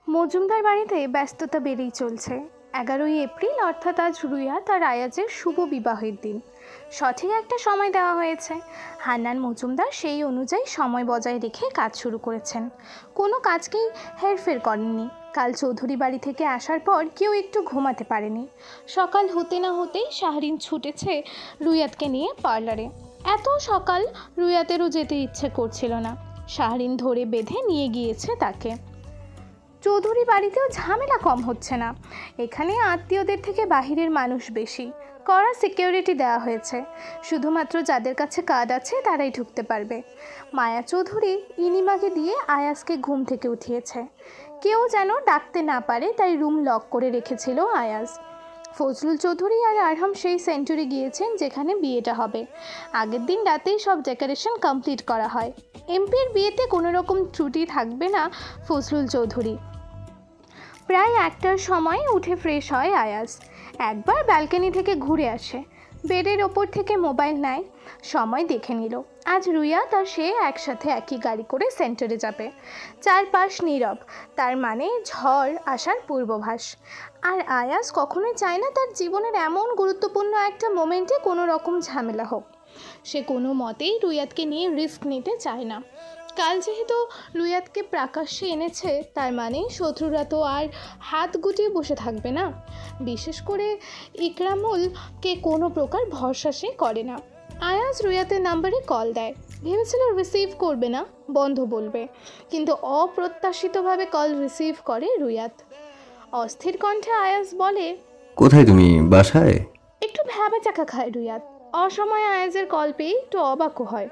মজুমদার বাড়িতে ব্যস্ততা বেড়েই চলছে। 11ই এপ্রিল অর্থাৎ আজ রুইয়াত আর আয়াজের শুভ বিবাহের দিন। সঠিক একটা সময় দেওয়া হয়েছে। হান্নান মজুমদার সেই অনুযায়ী সময় বজায় রেখে কাজ শুরু করেছেন। কোনো কাজকেই হেরফের করেননি। কাল চৌধুরী বাড়ি থেকে আসার পর কেউ একটু ঘুমাতে পারেনি। সকাল হতে না হতেই শাহরিন ছুটেছে রুইয়াতকে নিয়ে পার্লারে। এত সকাল রুইয়াতেরও যেতে ইচ্ছে করছিল না। শাহরিন ধরে বেঁধে নিয়ে গিয়েছে তাকে। চৌধুরী বাড়িতেও ঝামেলা কম হচ্ছে না। এখানে আত্মীয়দের থেকে বাহিরের মানুষ বেশি। কড়া সিকিউরিটি দেওয়া হয়েছে। শুধুমাত্র যাদের কাছে কার্ড আছে তারাই ঢুকতে পারবে। মায়া চৌধুরী ইনিমাকে দিয়ে আয়াজকে ঘুম থেকে উঠিয়েছে। কেউ যেন ডাকতে না পারে তাই রুম লক করে রেখেছিল আয়াজ। ফজলুল চৌধুরী আর আরহাম সেই সেঞ্চুরি গিয়েছেন যেখানে বিয়েটা হবে। আগের দিন রাতেই সব ডেকোরেশন কমপ্লিট করা হয়। এমপির বিয়েতে কোনো রকম ত্রুটি থাকবে না ফজলুল চৌধুরী। প্রায় 1টার সময় উঠে ফ্রেশ হয় আয়াজ। একবার ব্যালকনি থেকে ঘুরে আসে। বেডের ওপর থেকে মোবাইল নেয়, সময় দেখে নিল। আজ রুইয়াত আর সে একসাথে একই গাড়ি করে সেন্টারে যাবে। চারপাশ নীরব, তার মানে ঝড় আসার পূর্বাভাস। আর আয়াজ কখনোই চায় না তার জীবনের এমন গুরুত্বপূর্ণ একটা মোমেন্টে কোনো রকম ঝামেলা হোক। সে কোনো মতেই রুইয়াতকে নিয়ে রিস্ক নিতে চায় না। কাল যেহেতু রুইয়াতকে প্রকাশ্যে এনেছে, তার মানে শত্রুরা তো আর হাত গুটিয়ে বসে থাকবে না। বিশেষ করে ইকরামুলকে কোনো প্রকার ভরসা সে করে না। আয়াজ রুইয়াতের নাম্বারে কল দেয়। ভেবেছিল রিসিভ করবে না, বন্ধ বলবে, কিন্তু অপ্রত্যাশিতভাবে কল রিসিভ করে রুইয়াত। অস্থির কণ্ঠে আয়াজ বলে, কোথায় তুমি? বাসায়? একটু ভ্যাবা চাকা খায় রুইয়াত। অসময়ে আয়াজের কল পেয়ে একটু অবাকও হয়।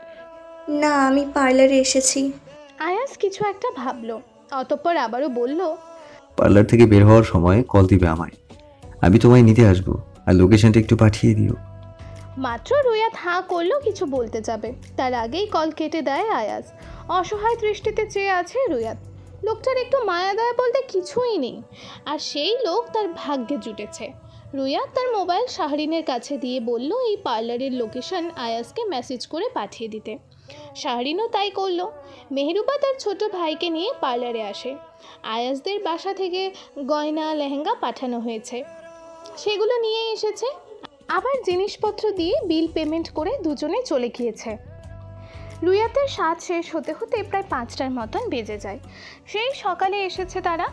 না, আমি পার্লারে এসেছি। আয়াজ কিছু একটা ভাবলো, অতঃপর আবারও বলল, পার্লার থেকে বের হওয়ার সময় কল দিবে আমায়, আমি তোমায় নিতে আসবো, আর লোকেশনটা একটু পাঠিয়ে দিও। মাত্র রুইয়াত হাঁ করলো কিছু বলতে যাবে, তার আগেই কল কেটে দেয় আয়াজ। অসহায় দৃষ্টিতে চেয়ে আছে রুইয়াত। লোকটার একটু মায়া দয়া বলতে কিছুই নেই, আর সেই লোক তার ভাগ্যে জুটেছে। রুইয়াত তার মোবাইল শাহরিনের কাছে দিয়ে বলল এই পার্লারের লোকেশন আয়াজকে মেসেজ করে পাঠিয়ে দিতে। শাহরিনও তাই করলো। মেহরুবা তার ছোট ভাইকে নিয়ে পার্লারে আসে। আয়াজদের বাসা থেকে গয়না লেহেঙ্গা পাঠানো হয়েছে, সেগুলো নিয়ে এসেছে। আবার জিনিসপত্র দিয়ে বিল পেমেন্ট করে দুজনে চলে গিয়েছে। রুইয়াতের সাজ শেষ হতে হতে প্রায় 5টার মতন বেজে যায়। সেই সকালে এসেছে তারা।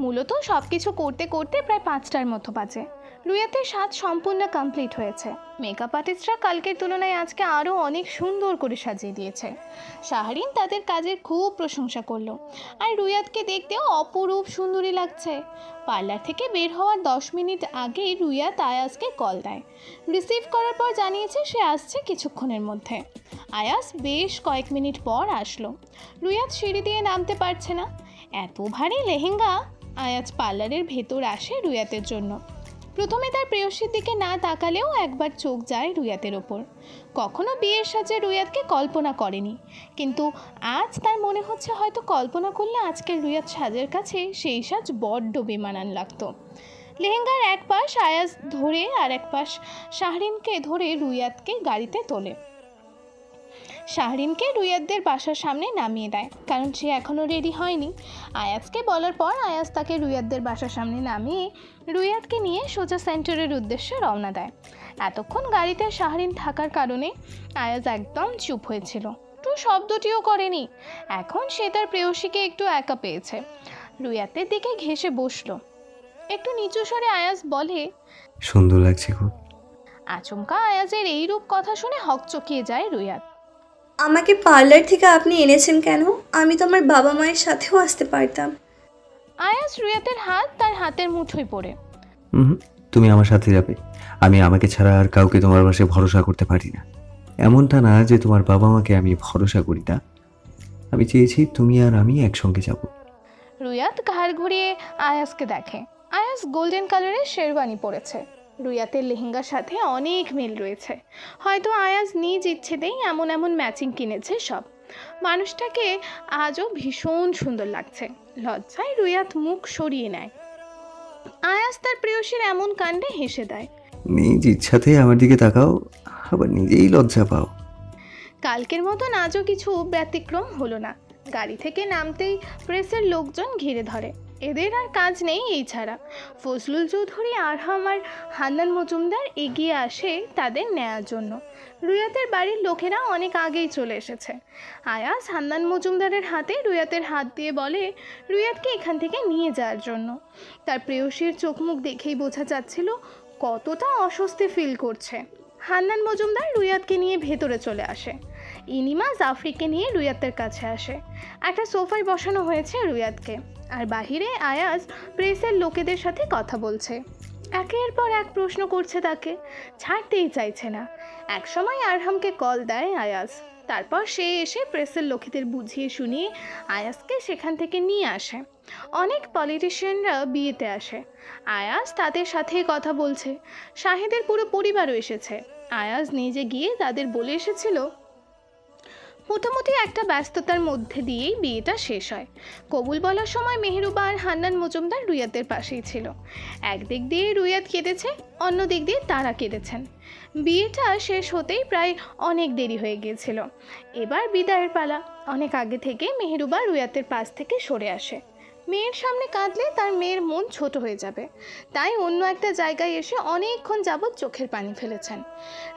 মূলত সব কিছু করতে করতে প্রায় 5টার মতো বাজে। রুইয়াতের সাজ সম্পূর্ণ কমপ্লিট হয়েছে। মেকআপ আর্টিস্টরা কালকের তুলনায় আজকে আরও অনেক সুন্দর করে সাজিয়ে দিয়েছে। শাহরিন তাদের কাজের খুব প্রশংসা করলো, আর রুইয়াতকে দেখতেও অপরূপ সুন্দরী লাগছে। পার্লার থেকে বের হওয়ার 10 মিনিট আগেই রুইয়াত আয়াজকে কল দেয়। রিসিভ করার পর জানিয়েছে সে আসছে কিছুক্ষণের মধ্যে। আয়াজ বেশ কয়েক মিনিট পর আসলো। রুইয়াত সিঁড়ি দিয়ে নামতে পারছে না, এত ভারী লেহেঙ্গা। আয়াজ পার্লারের ভেতর আসে রুইয়াতের জন্য। প্রথমে তার প্রেয়সীর দিকে না তাকালেও একবার চোখ যায় রুইয়াতের ওপর। কখনো বিয়ের সাজে রুইয়াতকে কল্পনা করেনি, কিন্তু আজ তার মনে হচ্ছে হয়তো কল্পনা করলে আজকের রুইয়াত সাজের কাছে সেই সাজ বড্ড বেমানান লাগতো। লেহেঙ্গার এক পাশ আয়াজ ধরে আর এক পাশ শাহরিনকে ধরে রুইয়াতকে গাড়িতে তোলে। শাহরিনকে রুইয়াতদের বাসার সামনে নামিয়ে দেয়, কারণ সে এখনও রেডি হয়নি। আয়াজকে বলার পর আয়াজ তাকে রুইয়াতদের বাসার সামনে নামিয়ে রুইয়াতকে নিয়ে সোজা সেন্টারের উদ্দেশ্যে রওনা দেয়। এতক্ষণ গাড়িতে শাহরিন থাকার কারণে আয়াজ একদম চুপ হয়েছিল, একটু শব্দটিও করেনি। এখন সে তার প্রেয়সীকে একটু একা পেয়েছে। রুইয়াতের দিকে ঘেঁষে বসলো। একটু নিচু স্বরে আয়াজ বলে, সুন্দর লাগছে খুব। আচমকা আয়াজের এই রূপ কথা শুনে হকচকিয়ে যায় রুইয়াত। আমাকে পার্লার থেকে আপনি এনেছেন কেন? আমি তো আমার বাবা মায়ের সাথেও আসতে পারতাম। আয়াজ রুইয়াতের হাত তার হাতের মুঠোয় পড়ে। তুমি আমার সাথে যাবে, আমি আমাকে ছাড়া আর কাউকে তোমার পাশে ভরসা করতে পারি না। এমনটা না যে তোমার বাবা মাকে আমি ভরসা করি না, আমি চেয়েছি তুমি আর আমি একসঙ্গে যাব। রুইয়াত ঘাড় ঘুরিয়ে আয়াজকে দেখে। আয়াজ গোল্ডেন কালারের শেরওয়ানি পরেছে। রুইয়াতের লেহেঙ্গার সাথে অনেক মিল রয়েছে। হয়তো আয়াজ নিজ ইচ্ছেতেই এমন এমন ম্যাচিং কিনেছে সব। মানুষটাকে আজও ভীষণ সুন্দর লাগছে। লজ্জায় রুইয়াত মুখ সরিয়ে নেয়। আয়াজ তার প্রেয়সীর এমন কাণ্ডে হেসে দেয়। নিজ ইচ্ছাতে আমার দিকে তাকাও, আবার নিজেই লজ্জা পাও। কালকের মতন আজও কিছু ব্যতিক্রম হলো না। গাড়ি থেকে নামতেই প্রেসের লোকজন ঘিরে ধরে। এদের আর কাজ নেই এই ছাড়া। ফজলুল চৌধুরী, আরহাম আর হান্নান মজুমদার এগিয়ে আসে তাদের নেয়ার জন্য। রুয়াতের বাড়ির লোকেরা অনেক আগেই চলে এসেছে। আয়াস হান্নান মজুমদারের হাতে রুয়াতের হাত দিয়ে বলে রুয়াতকে এখান থেকে নিয়ে যাওয়ার জন্য। তার প্রেয়সীর চোখ মুখ দেখেই বোঝা যাচ্ছিল কতটা অস্বস্তি ফিল করছে। হান্নান মজুমদার রুয়াতকে নিয়ে ভেতরে চলে আসে। ইনিমা জাফরিকে নিয়ে রুয়াতের কাছে আসে। একটা সোফায় বসানো হয়েছে রুয়াতকে, আর বাহিরে আয়াজ প্রেসের লোকেদের সাথে কথা বলছে। একের পর এক প্রশ্ন করছে, তাকে ছাড়তেই চাইছে না। একসময় আরহামকে কল দেয় আয়াজ। তারপর সে এসে প্রেসের লোকেদের বুঝিয়ে শুনিয়ে আয়াজকে সেখান থেকে নিয়ে আসে। অনেক পলিটিশিয়ানরা বিয়েতে আসে। আয়াজ তাদের সাথেই কথা বলছে। শাহেদের পুরো পরিবারও এসেছে। আয়াজ নিজে গিয়ে তাদের বলে এসেছিল। মোটামুটি একটা ব্যস্ততার মধ্যে দিয়েই বিয়েটা শেষ হয়। কবুল বলার সময় মেহেরুবা আর হান্নান মজুমদার রুয়াতের পাশেই ছিল। একদিক দিয়ে রুয়াত কেঁদেছে, অন্য দিক দিয়ে তারা কেঁদেছেন। বিয়েটা শেষ হতেই প্রায় অনেক দেরি হয়ে গিয়েছিল। এবার বিদায়ের পালা। অনেক আগে থেকে মেহেরুবা রুয়াতের পাশ থেকে সরে আসে। মেয়ের সামনে কাঁদলে তার মেয়ের মন ছোট হয়ে যাবে, তাই অন্য একটা জায়গায় এসে অনেকক্ষণ যাবৎ চোখের পানি ফেলেছেন।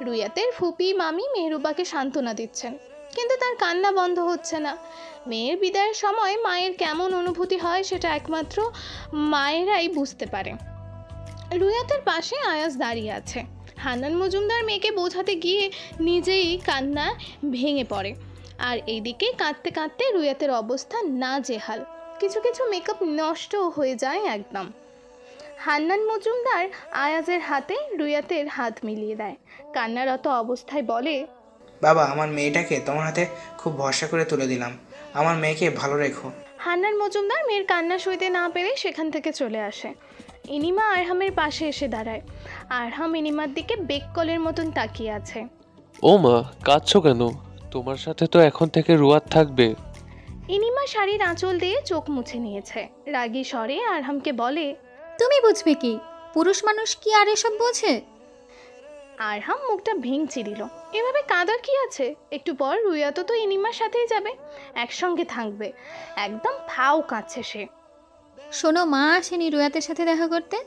রুয়াতের ফুপি মামি মেহেরুবাকে সান্ত্বনা দিচ্ছেন, কিন্তু তার কান্না বন্ধ হচ্ছে না। মেয়ের বিদায়ের সময় মায়ের কেমন অনুভূতি হয় সেটা একমাত্র মায়েরাই বুঝতে পারে। রুয়াতের পাশে আয়াজ দাঁড়িয়ে আছে। হান্নান মজুমদার মেয়েকে বোঝাতে গিয়ে নিজেই কান্না ভেঙে পড়ে। আর এইদিকে কাঁদতে কাঁদতে রুয়াতের অবস্থা নাজেহাল। কিছু কিছু মেকআপ নষ্ট হয়ে যায় একদম। হান্নান মজুমদার আয়াজের হাতে রুয়াতের হাত মিলিয়ে দেয়। কান্নারত অবস্থায় বলে, বাবা, আমার মেয়েটাকে তোমার হাতে খুব ভরসা করে তুলে দিলাম। আমার মেয়েকে ভালো রেখো। হান্নান মজুমদার মেয়ের কান্না সইতে না পেরে সেখান থেকে চলে আসে। ইনিমা আরহামের পাশে এসে দাঁড়ায়। আরহাম ইনিমার দিকে বেককলের মতন তাকিয়ে আছে। ও মা, কাঁদছো কেন? তোমার সাথে তো এখন থেকে রুয়াত থাকবে। ইনিমা শাড়ির আঁচল দিয়ে চোখ মুছে নিয়েছে। রাগী স্বরে আরহামকে বলে, তুমি বুঝবে কি? পুরুষ মানুষ কি আর এসব বোঝে? আরহাম মুখটা ভেঙচি দিল। এভাবে কাঁদার কি আছে? একটু পর রুয়াতো তো ইনিমার সাথেই যাবে, একসঙ্গে থাকবে। একদম ফাও কাঁদছে সে। শোনো, মা আসেনি রুয়াতের সাথে দেখা করতে।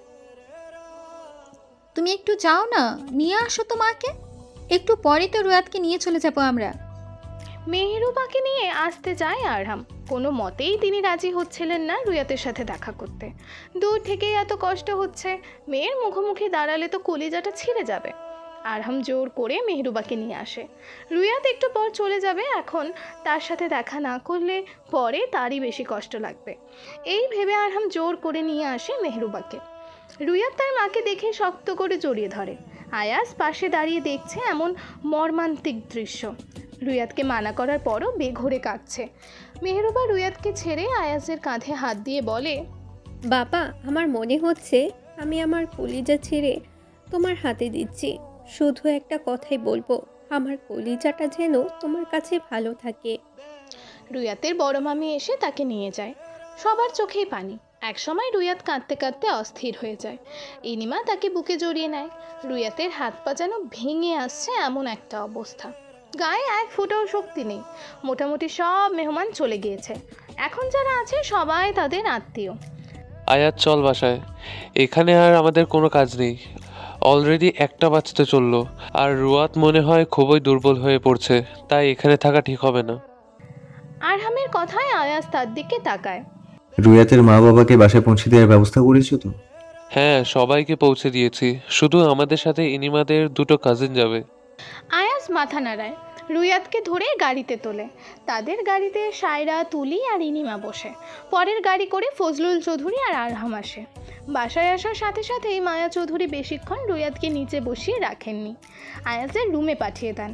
তুমি একটু যাও না, নিয়ে আসো তো মাকে। একটু পরে তো রুয়াতকে নিয়ে চলে যাবো আমরা। মেহেরুবাকে নিয়ে আসতে যায় আরহাম। কোনো মতেই তিনি রাজি হচ্ছিলেন না রুয়াতের সাথে দেখা করতে। দূর থেকেই এত কষ্ট হচ্ছে, মেয়ের মুখোমুখি দাঁড়ালে তো কলিজাটা ছিঁড়ে যাবে। আরহাম জোর করে মেহেরুবাকে নিয়ে আসে। রুয়াত একটু পর চলে যাবে, এখন তার সাথে দেখা না করলে পরে তারই বেশি কষ্ট লাগবে। এই ভেবে আরহাম জোর করে নিয়ে আসে মেহেরুবাকে। রুয়াত তার মাকে দেখে শক্ত করে জড়িয়ে ধরে। আয়াস পাশে দাঁড়িয়ে দেখছে এমন মর্মান্তিক দৃশ্য। রুয়াতকে মানা করার পরও বেঘোরে কাঁদছে। মেহেরুবা রুয়াতকে ছেড়ে আয়াসের কাঁধে হাত দিয়ে বলে, বাবা, আমার মনে হচ্ছে আমি আমার কলিজা ছেড়ে তোমার হাতে দিচ্ছি। শুধু একটা কথাই বলবো, আমার কলিজাটা যেন তোমার কাছে ভালো থাকে। রুয়াতের বড় মামি এসে তাকে নিয়ে যায়। সবার চোখেই পানি। একসময় রুয়াত কাঁদতে কাঁদতে অস্থির হয়ে যায়। ইনিমা তাকে বুকে জড়িয়ে নেয়। রুয়াতের হাত পা যেন ভেঙে আসছে এমন একটা অবস্থা। গায়ে এক ফোঁটাও শক্তি নেই। মোটামুটি সব মেহমান চলে গিয়েছে। এখন যারা আছে সবাই তাদের আত্মীয়। আয়াত, চল বাসায়। এখানে আর আমাদের কোনো কাজ নেই। অলরেডি একটা বাজতে চললো, আর রুয়াত মনে হয় খুবই দুর্বল হয়ে পড়ছে, তাই এখানে থাকা ঠিক হবে না। আরহামের কথায় আয়াস তার দিকে তাকায়। রুয়াতের মা বাবাকে বাসায় পৌঁছে দেওয়ার ব্যবস্থা করেছো তো? হ্যাঁ, সবাইকে পৌঁছে দিয়েছি। শুধু আমাদের সাথে ইনিমাদের দুটো কাজিন যাবে। আয়াস মাথা নাড়ায়। রুয়াতকে ধরে গাড়িতে তোলে। তাদের গাড়িতে সায়রা, তুলি আর ইনিমা বসে। পরের গাড়ি করে ফজলুল চৌধুরী আর আরহাম আসে। বাসায় আসার সাথে সাথেই মায়া চৌধুরী বেশিক্ষণ রুয়াতকে নিচে বসিয়ে রাখেননি, আয়াসের রুমে পাঠিয়ে দেন।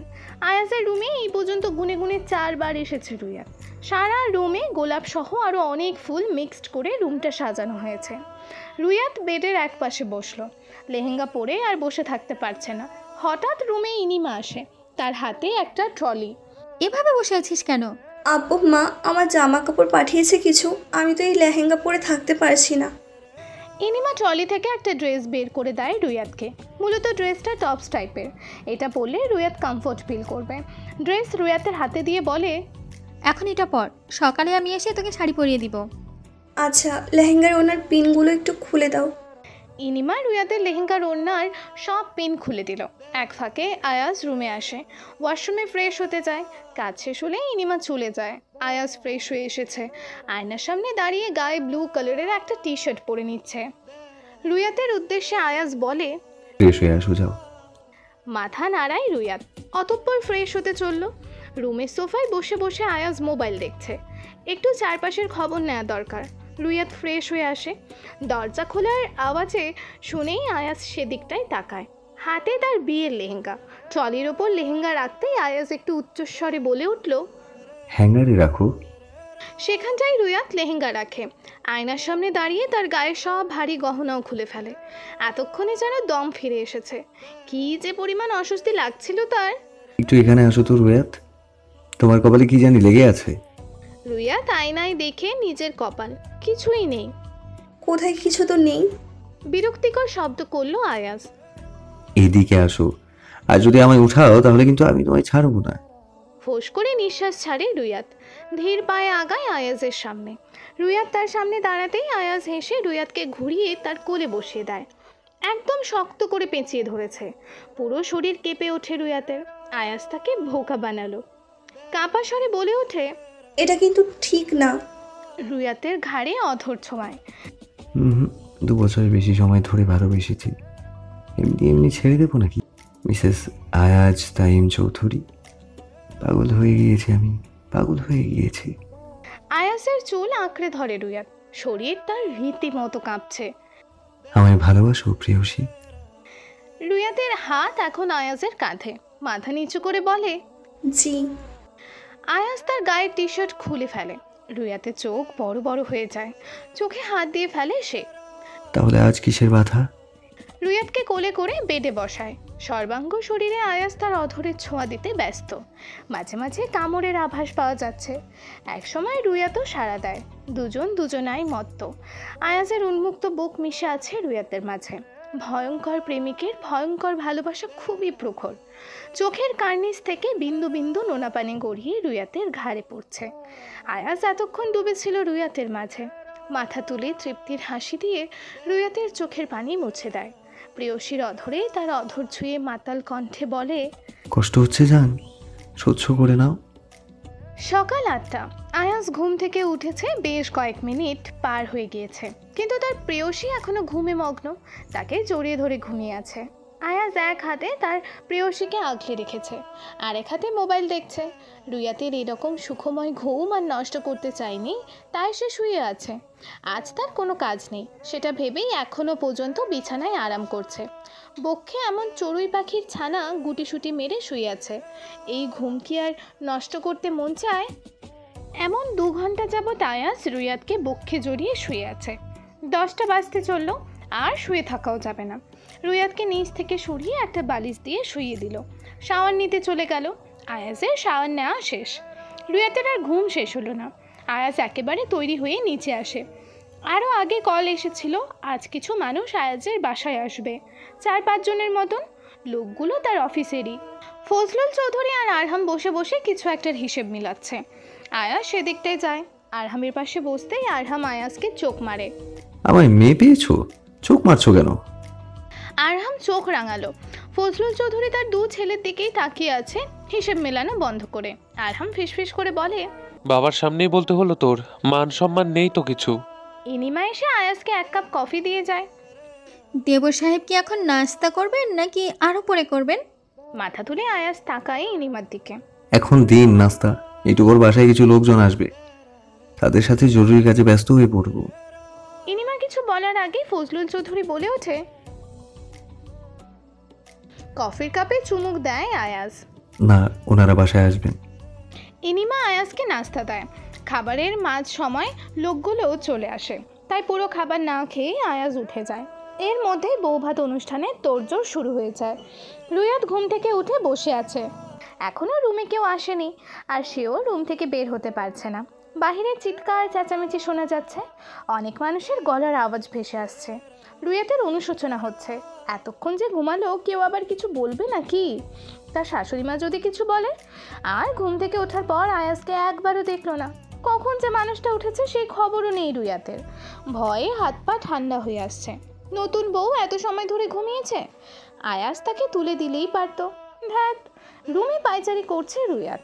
আয়াসের রুমে এই পর্যন্ত গুনে গুনে 4 বার এসেছে রুয়াত। সারা রুমে গোলাপ সহ আরও অনেক ফুল মিক্সড করে রুমটা সাজানো হয়েছে। রুয়াত বেডের এক পাশে বসলো। লেহেঙ্গা পরে আর বসে থাকতে পারছে না। হঠাৎ রুমে ইনিমা আসে, তার হাতে একটা ট্রলি। এভাবে বসে আছিস কেন? আব্বু, মা আমার জামা কাপড় পাঠিয়েছে কিছু, আমি তো এই লেহেঙ্গা পরে থাকতে পারছি না। ইনিমা ট্রলি থেকে একটা ড্রেস বের করে দেয় রুয়াতকে। মূলত ড্রেসটা টপস টাইপের, এটা পরলে রুয়াত কমফোর্ট ফিল করবে। ড্রেস রুয়াতের হাতে দিয়ে বলে, এখন এটা পর, সকালে আমি এসে তোকে শাড়ি পরিয়ে দিব। আচ্ছা, লেহেঙ্গার ওনার পিনগুলো একটু খুলে দাও। ইনিমা রুয়াতের লেহেঙ্গার ওড়নার সব পিন খুলে দিল। এক ফাঁকে আয়াজ রুমে আসে, ওয়াশরুমে ফ্রেশ হতে যায়। কাজ শেষ হলে ইনিমা চলে যায়। আয়াজ ফ্রেশ হয়ে এসেছে, আয়নার সামনে দাঁড়িয়ে গায়ে ব্লু কালারের একটা টি শার্ট পরে নিচ্ছে। রুয়াতের উদ্দেশ্যে আয়াজ বলে, ফ্রেশ হয়ে আসো, যাও। মাথা নাড়ায় রুয়াত, অতঃপর ফ্রেশ হতে চলল। রুমের সোফায় বসে বসে আয়াজ মোবাইল দেখছে। একটু চারপাশের খবর নেওয়া দরকার। রুয়াত ফ্রেশ হয়ে আসে, দরজা খোলার আওয়াজে শুনেই আয়াজ সেদিকটায় তাকায়। হাতে তার বিয়ের লেহেঙ্গা, ট্রলির ওপর লেহেঙ্গা রাখতেই আয়াজ একটু উচ্চস্বরে বলে উঠল। হ্যাঙ্গারে রাখো। সেখানটায় রুয়াত লেহেঙ্গা রাখে। আয়নার সামনে দাঁড়িয়ে তার গায়ে সব ভারী গহনাও খুলে ফেলে। এতক্ষণে যেন দম ফিরে এসেছে। কী যে পরিমাণ অস্বস্তি লাগছিল তার। একটু এখানে আসো তো রুয়াত, তোমার কপালে কি জানি লেগে আছে। রুয়াত আয়নায় দেখে নিজের কপাল, কিছুই নেই। কোথায় কিছু তো নেই। বিরক্তিকর শব্দ করলো আয়াজ। এদিকে আসো, আর যদি আমায় উঠাও তাহলে কিন্তু আমি তোমায় ছাড়বো না। ফোঁস করে নিঃশ্বাস ছাড়ে রুয়াত। ধীর পায়ে আগায় আয়াজের সামনে। রুয়াত তার সামনে দাঁড়াতেই আয়াজ হেসে রুয়াতকে ঘুরিয়ে তার কোলে বসিয়ে দেয়। একদম শক্ত করে পেঁচিয়ে ধরেছে। পুরো শরীর কেঁপে ওঠে রুয়াতের। আয়াজ তাকে বোকা বানালো। কাঁপা স্বরে বলে ওঠে, এটা কিন্তু ঠিক না। রুয়াতের ঘাড়ে অধর ছোঁয়ায়। 2 বছরের বেশি সময় ধরে ভালোবেসেছি, এমনি এমনি ছেড়ে দেবো নাকি? মিসেস আয়াজ তাইম চৌধুরী, পাগল হয়ে গিয়েছি আমি, পাগল হয়ে গিয়েছি। আয়াজের চুল আঁকড়ে ধরে রুয়াত, শরীর তার রীতিমতো কাঁপছে। আমায় ভালোবাসো প্রেয়সী? রুয়াতের হাত এখন আয়াজের কাঁধে, মাথা নিচু করে বলে, জি। আয়াজ তার গায়ের টি শার্ট খুলে ফেলে। রুয়াতের চোখ বড় বড় হয়ে যায়, চোখে হাত দিয়ে ফেলে সে। তাহলে আজ কিসের বাধা? রুয়াতকে কোলে করে বেডে বসায়। সর্বাঙ্গ শরীরে আয়াজ তার অধরের ছোঁয়া দিতে ব্যস্ত। মাঝে মাঝে কামড়ের আভাস পাওয়া যাচ্ছে। একসময় রুয়াতও সাড়া দেয়। দুজন দুজনাই মত্ত। আয়াজের উন্মুক্ত বুক মিশে আছে রুয়াতের মাঝে। ভয়ঙ্কর প্রেমিকের ভয়ঙ্কর ভালোবাসা খুবই প্রখর। চোখের কার্নিস থেকে বিন্দু বিন্দু নোনা পানি গড়িয়ে রুয়াতের ঘাড়ে পড়ছে। আয়াজ এতক্ষণ ডুবেছিল রুয়াতের মাঝে। মাথা তুলে তৃপ্তির হাসি দিয়ে রুয়াতের চোখের পানি মুছে দেয়। প্রেয়সীর অধরে তার অধর ছুঁয়ে মাতাল কণ্ঠে বলে, কষ্ট হচ্ছে জান, সহ্য করে নাও। সকাল 8টা। আয়াজ ঘুম থেকে উঠেছে, বেশ কয়েক মিনিট পার হয়ে গিয়েছে, কিন্তু তার প্রেয়সী এখনো ঘুমে মগ্ন। তাকে জড়িয়ে ধরে ঘুমিয়ে আছে। আয়াজ এক হাতে তার প্রেয়সীকে আগলে রেখেছে, আরেক হাতে মোবাইল দেখছে। রুয়াতের এরকম সুখময় ঘুম আর নষ্ট করতে চায়নি, তাই সে শুয়ে আছে। আজ তার কোনো কাজ নেই, সেটা ভেবেই এখনও পর্যন্ত বিছানায় আরাম করছে। বক্ষে এমন চড়ুই পাখির ছানা গুটিসুটি মেরে শুয়ে আছে। এই ঘুম কি আর নষ্ট করতে মন চায়? এমন 2 ঘন্টা যাবৎ আয়াজ রুয়াতকে বক্ষে জড়িয়ে শুয়ে আছে। 10টা বাজতে চলল, আর শুয়ে থাকাও যাবে না। রুয়াতকে নিচ থেকে সরিয়ে একটা বালিশ দিয়ে শুইয়ে দিল। শাওয়ার নিতে চলে গেল। আয়াজের শাওয়ার নেওয়া শেষ। রুয়াতের আর ঘুম শেষ হলো না। আয়াজ একেবারে তৈরি হয়ে নিচে আসে। আরও আগে কল এসেছিল, আজ কিছু মানুষ আয়াজের বাসায় আসবে, 4-5 জনের মতন। লোকগুলো তার অফিসেরই। ফজলুল চৌধুরী আর আরহাম বসে বসে কিছু একটার হিসেব মিলাচ্ছে। আয়াজ সেদিকটায় যায়। আরহামের পাশে বসতেই আরহাম আয়াজকে চোখ মারে। আমায় মেয়ে পেয়েছো, চোখ মারছো কেন? আরহাম চোখ রাঙালো। ফজলুল চৌধুরী তার 2 ছেলের দিকেই তাকিয়ে আছে, হিসেব মেলানো বন্ধ করে। আরহাম ফিসফিস করে বলে, বাবার সামনেই বলতে হলো তোর, মান সম্মান নেই তো কিছু। ইনিমা এসে আয়াজকে 1 কাপ কফি দিয়ে যায়। দেবর সাহেব কি এখন নাস্তা করবেন নাকি আরও পরে করবেন? মাথা তুলে আয়াজ তাকায় ইনিমার দিকে। এখন দিন নাস্তা, একটু ওর বাসায় কিছু লোকজন আসবে, তাদের সাথে জরুরি কাজে ব্যস্ত হয়ে পড়বো। ইনিমা কিছু বলার আগে ফজলুল চৌধুরী বলে ওঠে। কফির কাপে চুমুক দেয় আয়াজ। না, ওনারা বাসায় আসবেন। ইনিমা আয়াজকে নাস্তা দেয়। খাবারের মাঝ সময় লোকগুলো চলে আসে, তাই পুরো খাবার না খেয়েই আয়াজ উঠে যায়। এর মধ্যে বৌভাত অনুষ্ঠানের তোড়জোড় শুরু হয়ে যায়। রুয়াত ঘুম থেকে উঠে বসে আছে। এখনও রুমে কেউ আসেনি, আর সেও রুম থেকে বের হতে পারছে না। বাহিরে চিৎকার চেঁচামেচি শোনা যাচ্ছে, অনেক মানুষের গলার আওয়াজ ভেসে আসছে। রুয়াতের অনুশোচনা হচ্ছে, এতক্ষণ যে ঘুমালো, কেউ আবার কিছু বলবে নাকি? তার শাশুড়ি মা যদি কিছু বলে? আর ঘুম থেকে ওঠার পর আয়াজকে একবারও দেখলো না। কখন যে মানুষটা উঠেছে সেই খবরও নেই রুয়াতের। ভয়ে হাত পা ঠান্ডা হয়ে আসছে। নতুন বউ এত সময় ধরে ঘুমিয়েছে, আয়াজ তাকে তুলে দিলেই পারতো। ধ্যাত, রুমে পায়চারি করছে রুয়াত।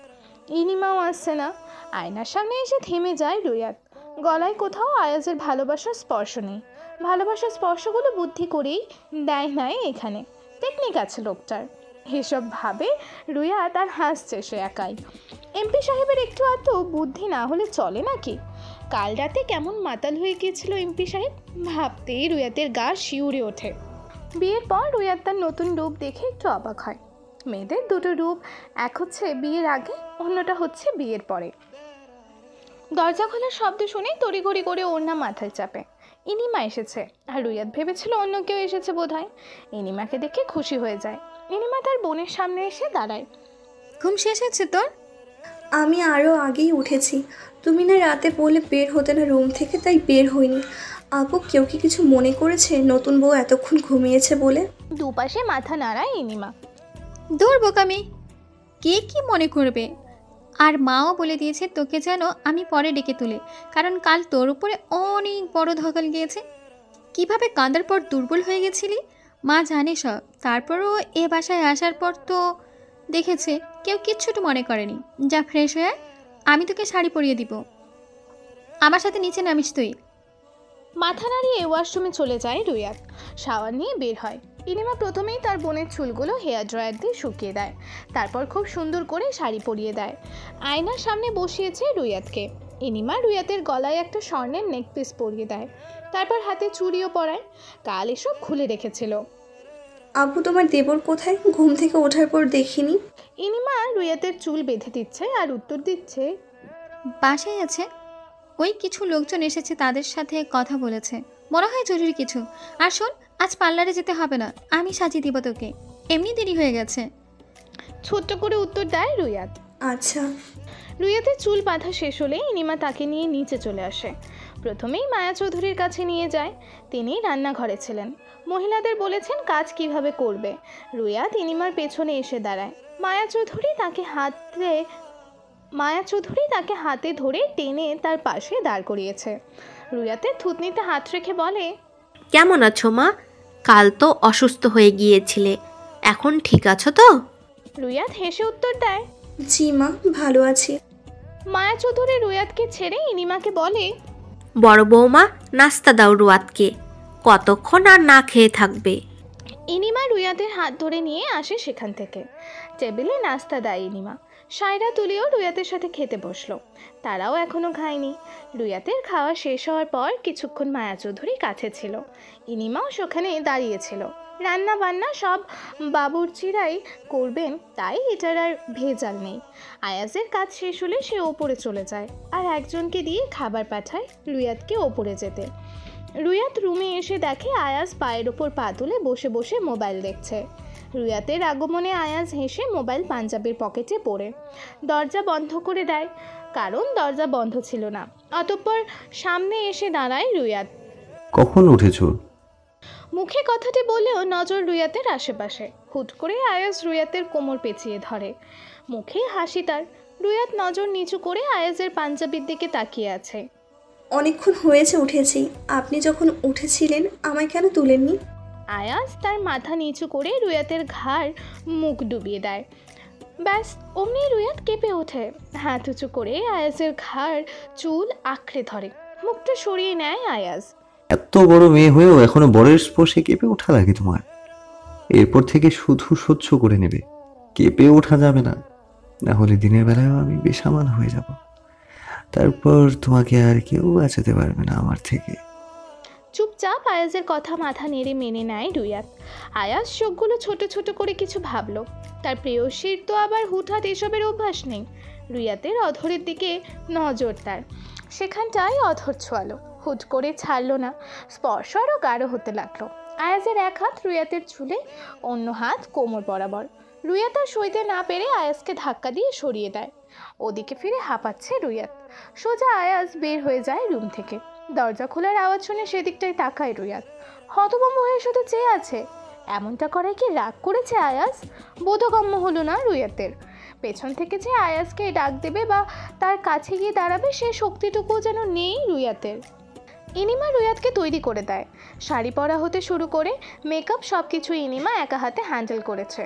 ইনিমাও আসছে না। আয়নার সামনে এসে থেমে যায় রুয়াত। গলায় কোথাও আয়াজের ভালোবাসার স্পর্শ নেই। ভালোবাসার স্পর্শগুলো বুদ্ধি করেই দেয় নাই এখানে, টেকনিক আছে লোকটার। এসব ভাবে রুয়াত আর হাসছে সে একাই। এমপি সাহেবের একটু এত বুদ্ধি না হলে চলে নাকি? কাল রাতে কেমন মাতাল হয়ে গিয়েছিল এমপি সাহেব, ভাবতেই রুয়াতের গা শিউরে ওঠে। বিয়ের পর রুয়াত তার নতুন রূপ দেখে একটু অবাক হয়। মেয়েদের দুটো রূপ, এক হচ্ছে বিয়ের আগে, অন্যটা হচ্ছে বিয়ের পরে। দরজা খোলার শব্দ শুনে তড়িঘড়ি করে ওড়না মাথায় চাপে। ইনিমা এসেছে, আর রুয়াত ভেবেছিল অন্য কেউ এসেছে বোধহয়। ইনিমাকে দেখে খুশি হয়ে যায়। ইনিমা তার বোনের সামনে এসে দাঁড়ায়। ঘুম শেষ হচ্ছে তোর? আমি আরও আগেই উঠেছি। তুমি না রাতে বলে বের হতে না রুম থেকে, তাই বের হইনি। আপু, কেউ কি কিছু মনে করেছে নতুন বউ এতক্ষণ ঘুমিয়েছে বলে? দুপাশে মাথা নাড়ায় ইনিমা। দূর বোকামি, কে কি মনে করবে? আর মাও বলে দিয়েছে তোকে যেন আমি পরে ডেকে তুলে, কারণ কাল তোর উপরে অনেক বড় ধকল গিয়েছে। কিভাবে কাঁদার পর দুর্বল হয়ে গেছিলি মা জানে সব। তারপরও এ বাসায় আসার পর তো দেখেছে, কেউ কিচ্ছুটু মনে করেনি। যা ফ্রেশ হয়ে আয়, আমি তোকে শাড়ি পরিয়ে দিব। আমার সাথে নিচে নামিস তুই। মাথা নাড়িয়ে ওয়াশরুমে চলে যায় রুয়াত। শাওয়ার নিয়ে বের হয়। ইনিমা প্রথমেই তার বোনের চুলগুলো হেয়ার ড্রায়ার দিয়ে শুকিয়ে দেয়, তারপর খুব সুন্দর করে শাড়ি পরিয়ে দেয়। আয়নার সামনে বসিয়েছে রুয়াতকে। ইনিমা রুয়াতের গলায় একটা স্বর্ণের নেকপিস পরিয়ে দেয়, তারপর হাতে চুড়িও পরায়। কাল এসব খুলে রেখেছিল। আপু, তোমার দেবর কোথায়? ঘুম থেকে ওঠার পর দেখিনি। ইনিমা রুয়াতের চুল বেঁধে দিচ্ছে আর উত্তর দিচ্ছে, বাসায় আছে, ওই কিছু লোকজন এসেছে, তাদের সাথে কথা বলেছে, মনে হয় জরুরি কিছু। আর শোন, আজ পার্লারে যেতে হবে না, আমি সাজিয়ে দিব তোকে, এমনি দেরি হয়ে গেছে। ছোট্ট করে উত্তর দেয় রুয়াত। আচ্ছা। রুয়াতের চুল বাঁধা শেষ হলে ইনিমা তাকে নিয়ে নিচে চলে আসে। প্রথমেই মায়া চৌধুরীর কাছে নিয়ে যায়। তিনি রান্নাঘরে ছিলেন। মহিলাদের বলেছেন কাজ কিভাবে করবে। রুয়াত ইনিমার পেছনে এসে দাঁড়ায়। মায়া চৌধুরী তাকে হাতে ধরে টেনে তার পাশে দাঁড় করিয়েছে। রুয়াতের থুতনিতে হাত রেখে বলে, কেমন আছো মা? কাল তো অসুস্থ হয়ে গিয়েছিলে, এখন ঠিক আছো তো? রুয়াত হেসে উত্তর দেয়, জি মা, ভালো আছি। মায়া চৌধুরী রুয়াতকে ছেড়ে ইনিমাকে বলে, বড় বৌমা, নাস্তা দাও রুয়াতকে, কতক্ষণ আর না খেয়ে থাকবে? ইনিমা রুয়াতের হাত ধরে নিয়ে আসে সেখান থেকে। টেবিলে নাস্তা দেয় ইনিমা। সায়রা তুলিও রুয়াতের সাথে খেতে বসলো। তারাও এখনও খায়নি। রুয়াতের খাওয়া শেষ হওয়ার পর কিছুক্ষণ মায়া চৌধুরী কাছে ছিল। ইনিমাও সেখানে দাঁড়িয়েছিল। রান্না বান্না সব বাবুর্চিরাই করবেন, তাই এটার আর ভেজাল নেই। আয়াজের কাজ শেষ হলে সে ওপরে চলে যায় আর একজনকে দিয়ে খাবার পাঠায় রুয়াতকে ওপরে যেতে। রুয়াত রুমে এসে দেখে আয়াজ পায়ের ওপর পা তুলে বসে বসে মোবাইল দেখছে। রুয়াতের আগমনে আয়াজ হেসে মোবাইল পাঞ্জাবির পকেটে পড়ে দরজা বন্ধ করে দেয়, কারণ দরজা বন্ধ ছিল না। অতঃপর সামনে এসে দাঁড়ায় রুয়াত। কখন উঠেছো? মুখে কথাটি বলেও নজর রুয়াতের আশেপাশে। হুট করে আয়াজ রুয়াতের কোমর পেঁচিয়ে ধরে। মুখে হাসি তার। রুয়াত নজর নিচু করে আয়াজের পাঞ্জাবির দিকে তাকিয়ে আছে। অনেকক্ষণ হয়েছে উঠেছি। আপনি যখন উঠেছিলেন আমায় কেন তুলেননি? আয়াজ তার মাথা নিচু করে রুয়াতের ঘাড় মুখ ডুবিয়ে দেয়। ব্যাস অমনি রুয়াত কেঁপে ওঠে। হাত উঁচু করে আয়াজের ঘাড় চুল আঁকড়ে ধরে। মুখটা সরিয়ে নেয় আয়াজ। এত বড় মেয়ে হয়েও এখনো বরের স্পর্শে কেঁপে ওঠা লাগে তোমার? এরপর থেকে শুধু সহ্য করে নেবে, কেঁপে ওঠা যাবে না, না হলে দিনের বেলায় আমি বেসামাল হয়ে যাব। তারপর তোমাকে আর কেউ বাঁচাতে পারবে না আমার থেকে। চুপচাপ আয়াজের কথা মাথা নেড়ে মেনে নেয় রুয়াত। আয়াজ চোখগুলো ছোট ছোট করে কিছু ভাবলো। তার প্রেয়সীর তো আবার হুটহাট এসবের অভ্যাস নেই। রুয়াতের অধরের দিকে নজর তার। সেখানটায় অধর ছোয়ালো, হুট করে ছাড়লো না। স্পর্শ আরও গাঢ় হতে লাগলো। আয়াজের এক হাত রুয়াতের চুলে, অন্য হাত কোমর বরাবর। রুয়াত আর সইতে না পেরে আয়াজকে ধাক্কা দিয়ে সরিয়ে দেয়। ওদিকে ফিরে হাঁপাচ্ছে রুইয়াত। সোজা আয়াজ বের হয়ে যায় রুম থেকে। দরজা খোলার আওয়াজ শুনে সেদিকটাই তাকায় রুইয়াত। হতভম্ব হয়ে শুধু চেয়ে আছে। এমনটা করায় কি রাগ করেছে আয়াজ? বোধগম্য হলো না রুইয়াতের। পেছন থেকে যে আয়াজকে ডাক দেবে বা তার কাছে গিয়ে দাঁড়াবে সে শক্তিটুকু যেন নেই রুইয়াতের। ইনিমা রুইয়াতকে তৈরি করে দেয়। শাড়ি পরা হতে শুরু করে মেকআপ সব কিছু ইনিমা একা হাতে হ্যান্ডেল করেছে।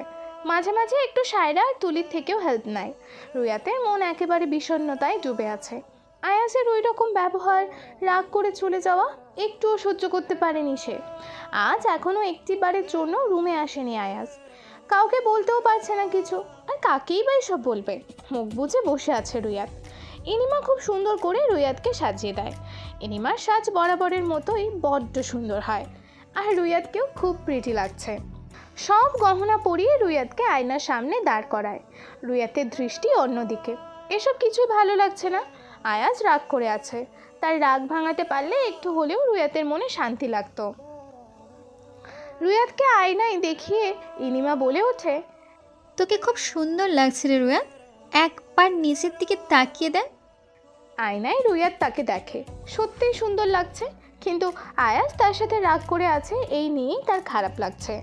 মাঝে মাঝে একটু সায়রা আর তুলির থেকেও হেল্প নেয়। রুইয়াতের মন একেবারে বিষণ্ণতায় ডুবে আছে। আয়াজের ওই রকম ব্যবহার, রাগ করে চলে যাওয়া একটুও সহ্য করতে পারেনি সে। আজ এখনও একটিবারের জন্য রুমে আসেনি আয়াজ। কাউকে বলতেও পারছে না কিছু, আর কাকেই বা এসব বলবে। মুখ বুজে বসে আছে রুইয়াত। ইনিমা খুব সুন্দর করে রুইয়াতকে সাজিয়ে দেয়। ইনিমার সাজ বরাবরের মতোই বড্ড সুন্দর হয়, আর রুইয়াতকেও খুব প্রিটি লাগছে। সব গহনা পরিয়ে রুইয়াতকে আয়নার সামনে দাঁড় করায়। রুইয়াতের দৃষ্টি অন্যদিকে। এসব কিছুই ভালো লাগছে না। আয়াজ রাগ করে আছে। তার রাগ ভাঙাতে পারলে একটু হলেও রুইয়াতের মনে শান্তি লাগতো। রুইয়াতকে আয়নায় দেখিয়ে ইনিমা বলে ওঠে, তোকে খুব সুন্দর লাগছে রে রুয়াত, একবার নিচের দিকে তাকিয়ে দেখ। আয়নায় রুইয়াত তাকে দেখে, সত্যিই সুন্দর লাগছে। কিন্তু আয়াজ তার সাথে রাগ করে আছে এই নিয়েই তার খারাপ লাগছে।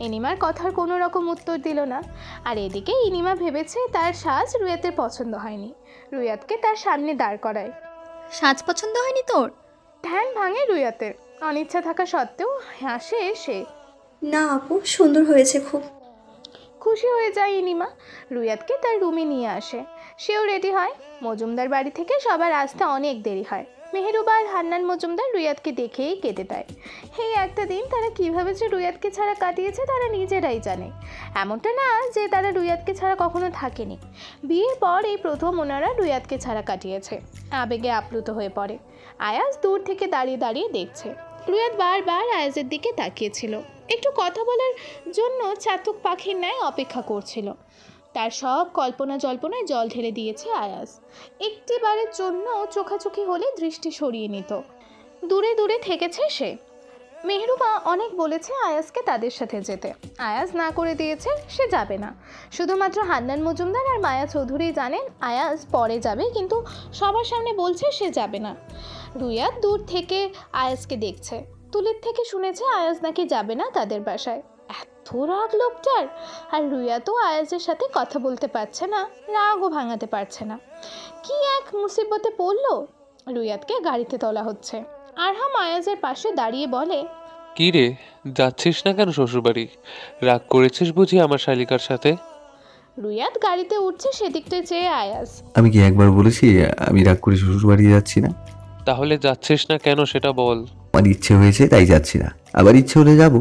ইনিমার কথার কোনো রকম উত্তর দিল না। আর এদিকে ইনিমা ভেবেছে তার সাজ রুইয়াতের পছন্দ হয়নি। রুইয়াতকে তার সামনে দাঁড় করায়। সাজ পছন্দ হয়নি তোর? ধ্যান ভাঙে রুইয়াতের। অনিচ্ছা থাকা সত্ত্বেও হাসে সে। না আপু, সুন্দর হয়েছে খুব। খুশি হয়ে যায় ইনিমা। রুইয়াতকে তার রুমে নিয়ে আসে। সেও রেডি হয়। মজুমদার বাড়ি থেকে সবার আসতে অনেক দেরি হয়। মেহেরুবা আর হান্নান মজুমদার রুইয়াতকে দেখেই কেটে দেয়। এই একটা দিন তারা কীভাবে যে রুইয়াতকে ছাড়া কাটিয়েছে তারা নিজেরাই জানে। এমনটা না যে তারা রুইয়াতকে ছাড়া কখনো থাকেনি। বিয়ের পর এই প্রথম ওনারা রুইয়াতকে ছাড়া কাটিয়েছে। আবেগে আপ্লুত হয়ে পড়ে। আয়াজ দূর থেকে দাঁড়িয়ে দাঁড়িয়ে দেখছে। রুইয়াত বারবার আয়াজের দিকে তাকিয়েছিল। একটু কথা বলার জন্য চাতক পাখির ন্যায় অপেক্ষা করছিল। তার সব কল্পনা জল্পনায় জল ঢেলে দিয়েছে আয়াজ। একটিবারের জন্য চোখাচোখি হলে দৃষ্টি সরিয়ে নিত। দূরে দূরে থেকেছে সে। মেহরুবা অনেক বলেছে আয়াজকে তাদের সাথে যেতে। আয়াজ না করে দিয়েছে, সে যাবে না। শুধুমাত্র হান্নান মজুমদার আর মায়া চৌধুরী জানেন আয়াজ পরে যাবে, কিন্তু সবার সামনে বলছে সে যাবে না। রুইয়াত দূর থেকে আয়াজকে দেখছে। তুলির থেকে শুনেছে আয়াজ নাকি যাবে না তাদের বাসায়। এত রাগ লোকটার। আর রুইয়াতও আয়াজের সাথে কথা বলতে পারছে না, রাগও ভাঙাতে পারছে না। কি এক মুসিবতে পড়লো। রুইয়াতকে গাড়িতে তোলা হচ্ছে। আরহাম আয়াজের পাশে দাঁড়িয়ে বলে, কি রে, যাচ্ছিস না কেন শ্বশুরবাড়ি? রাগ করেছিস বুঝি আমার শালিকার সাথে? রুইয়াত গাড়িতে উঠছে সেদিকটায় চেয়ে আয়াজ। আমি কি একবার বলেছি আমি রাগ করে শ্বশুর বাড়ি যাচ্ছি না? তাহলে যাচ্ছিস না কেন সেটা বল। আমার ইচ্ছে হয়েছে তাই যাচ্ছি না, আবার ইচ্ছে হলে যাব।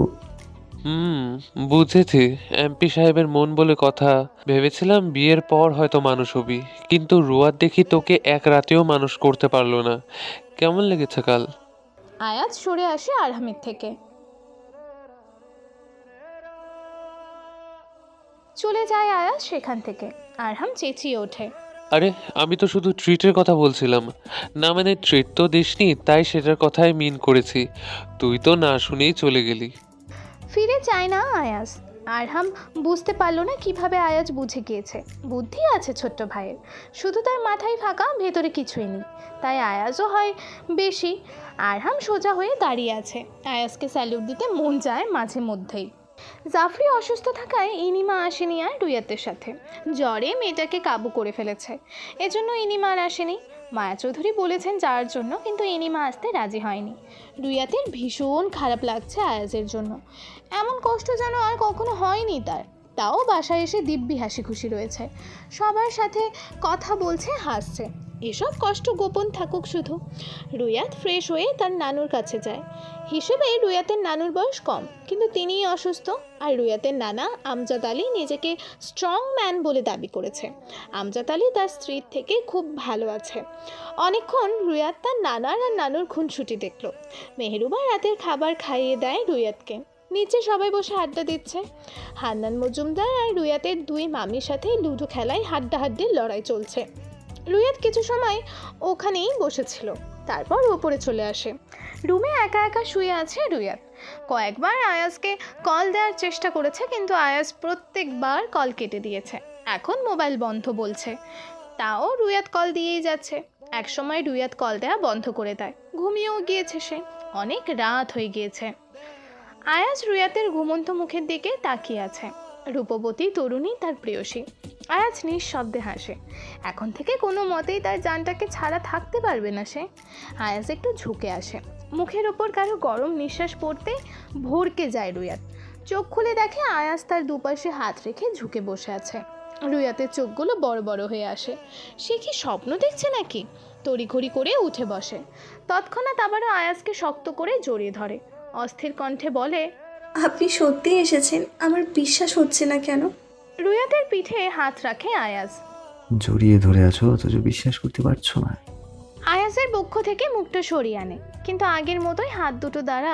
বুঝেছি। এমপি সাহেবের মন বলে কথা। ভেবেছিলাম বিয়ের পর হয়তো মানুষ হবি, কিন্তু রুয়াত দেখি তোকে এক রাতেও মানুষ করতে পারলো না। কেমন লেগেছে কাল? আয়াজ সরে আসে আরহামের থেকে। চলে যায় আয়াজ সেখান থেকে। আরহাম চেঁচিয়ে ওঠে, আরে আমি তো শুধু ট্রিটের কথা বলছিলাম। না মানে ট্রিট তো দিসনি, তাই সেটার কথাই মিন করেছি। তুই তো না শুনেই চলে গেলি। ফিরে যায় না আয়াজ। আরহাম বুঝতে পারলো না কিভাবে আয়াজ বুঝে গিয়েছে। বুদ্ধি আছে ছোট্ট ভাইয়ের, শুধু তার মাথায় ফাঁকা, ভেতরে কিছুই নেই। তাই আয়াজও হয় বেশি। আরহাম সোজা হয়ে দাঁড়িয়ে আছে। আয়াজকে স্যালুট দিতে মন যায় মাঝে মধ্যেই। জাফরি অসুস্থ থাকায় ইনিমা আসেনি আর রুইয়াতের সাথে। জ্বরে মেয়েটাকে কাবু করে ফেলেছে, এজন্য ইনিমা আর আসেনি। মায়া চৌধুরী বলেছেন যাওয়ার জন্য, কিন্তু ইনিমা আসতে রাজি হয়নি। রুইয়াতের ভীষণ খারাপ লাগছে আয়াজের জন্য। এমন কষ্ট যেন আর কখনো হয়নি তার। তাও বাসায় এসে দিব্যি হাসি খুশি রয়েছে। সবার সাথে কথা বলছে, হাসছে। এসব কষ্ট গোপন থাকুক শুধু। রুইয়াত ফ্রেশ হয়ে তার নানুর কাছে যায়। হিসেবে রুইয়াতের নানুর বয়স কম, কিন্তু তিনিই অসুস্থ। আর রুইয়াতের নানা আমজাদ আলী নিজেকে স্ট্রং ম্যান বলে দাবি করেছে। আমজাদ আলী তার স্ত্রীর থেকে খুব ভালো আছে। অনেকক্ষণ রুইয়াত তার নানার আর নানুর খুনসুটি দেখল। মেহেরুবা রাতের খাবার খাইয়ে দেয় রুইয়াতকে। নিচে সবাই বসে আড্ডা দিচ্ছে। হান্নান মজুমদার আর রুইয়াতের দুই মামির সাথে লুডো খেলায় হাড্ডাহাড্ডির লড়াই চলছে। রুইয়াত কিছু সময় ওখানেই বসেছিল, তারপর উপরে চলে আসে। রুমে একা একা শুয়ে আছে রুইয়াত। কয়েকবার আয়াজকে কল দেওয়ার চেষ্টা করেছে, কিন্তু আয়াজ প্রত্যেকবার কল কেটে দিয়েছে। এখন মোবাইল বন্ধ বলছে। তাও রুয়াত কল দিয়েই যাচ্ছে। একসময় রুয়াত কল দেওয়া বন্ধ করে দেয়, ঘুমিয়েও গিয়েছে সে। অনেক রাত হয়ে গিয়েছে। আয়াজ রুয়াতের ঘুমন্ত মুখের দিকে তাকিয়ে আছে। রূপবতী তরুণী তার প্রেয়সী। আয়াজ নিঃশব্দে হাসে। এখন থেকে কোনো মতেই তার জানটাকে ছাড়া থাকতে পারবে না সে। আয়াজ একটু ঝুঁকে আসে। মুখের ওপর কারো গরম নিঃশ্বাস পড়তে ভরকে যায় রুয়াত। চোখ খুলে দেখে আয়াজ তার দুপাশে হাত রেখে ঝুঁকে বসে আছে। রুয়াতের চোখগুলো বড় বড় হয়ে আসে। সে কি স্বপ্ন দেখছে নাকি? তড়িঘড়ি করে উঠে বসে। তৎক্ষণাৎ আবারও আয়াজকে শক্ত করে জড়িয়ে ধরে। অস্থির কণ্ঠে বলে, আপনি সত্যি এসেছেন? আমার বিশ্বাস হচ্ছে না কেন। রুয়াতের পিঠে হাত রাখে আয়াজ। জড়িয়ে ধরে আছো অথচ বিশ্বাস করতে পারছো না। আয়াজের বক্ষ থেকে মুখটা সরিয়ে আনে, কিন্তু আগের মতোই হাত দুটো দ্বারা